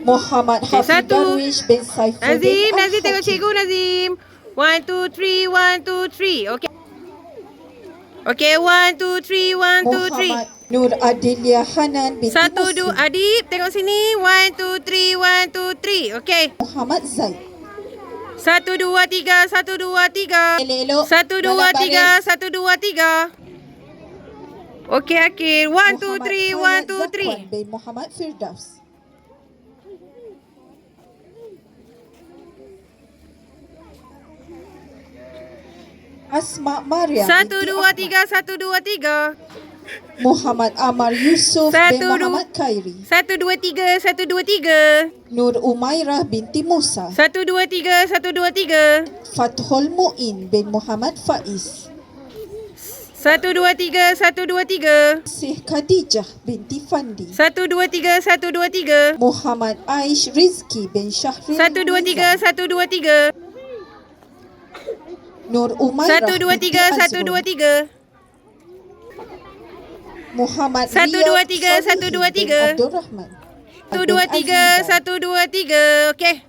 Muhammad Okay, Hafiz Darwish bin Saifuddin Nazim tengok Al-Hakim. cikgu Nazim. 1, 2, 3, 1, 2, 3. Okay. Okay, 1, 2, 3, 1, 2, 3. Muhammad Nur Adilia Hanan binti 1, 2, Muslim. Adib tengok sini. 1, 2, 3, 1, 2, 3. Okay. Muhammad Zaid. 1, 2, 3, 1, 2, 3. Elok 1, 2, 3, 1, 2, 3. Okay, Akil. 1, 2, 3, 1, 2, 3. bin Muhammad Firdaus. Asma Maryam 1, binti 2, Ahmad. 3, 1, 2, 3. Muhammad Amar Yusuf bin Muhammad Khairi. 1, 2, 3, 1, 2, 3. Nur Umairah binti Musa. 1, 2, 3, 1, 2, 3. Fathul Mu'in bin Muhammad Faiz. 1, 2, 3, 1, 2, 3. Sih Khadijah binti Fandi. 1, 2, 3, 1, 2, 3. Muhammad Aish Rizki bin Syahril 1, 2, 3, 1, 2, 3. Nur Umairah 1, 2, binti 3, 1, Azrul. 2, 3. Muhammad 1, 2, Riyad 3, 1, 2, Salihin bin 3. Abdul Rahman. 1, 2, 3, 1, 2, 3. Okay.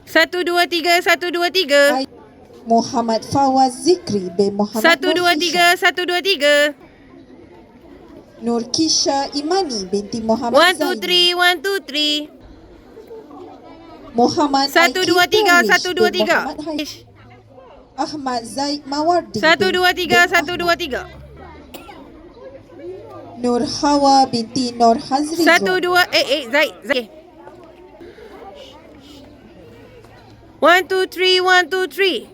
Satu, dua, tiga, 1, 2, 3. Muhammad Fawaz Zikri bin Muhammad 1, 2, 3, 1, 2, 3. Nur Kisha Imani binti Muhammad 1, 2, Zaini. 3, 1, 2, 3. Muhammad 1, 2, 3, 1, 2, 3. Ahmad Zaid Mawardi 1, bin 2, 3, bin 1, 2, 3. Nur Hawa binti Nur Hazri 1, 2, Zaid. 1, 2, 3, 1, 2, 3.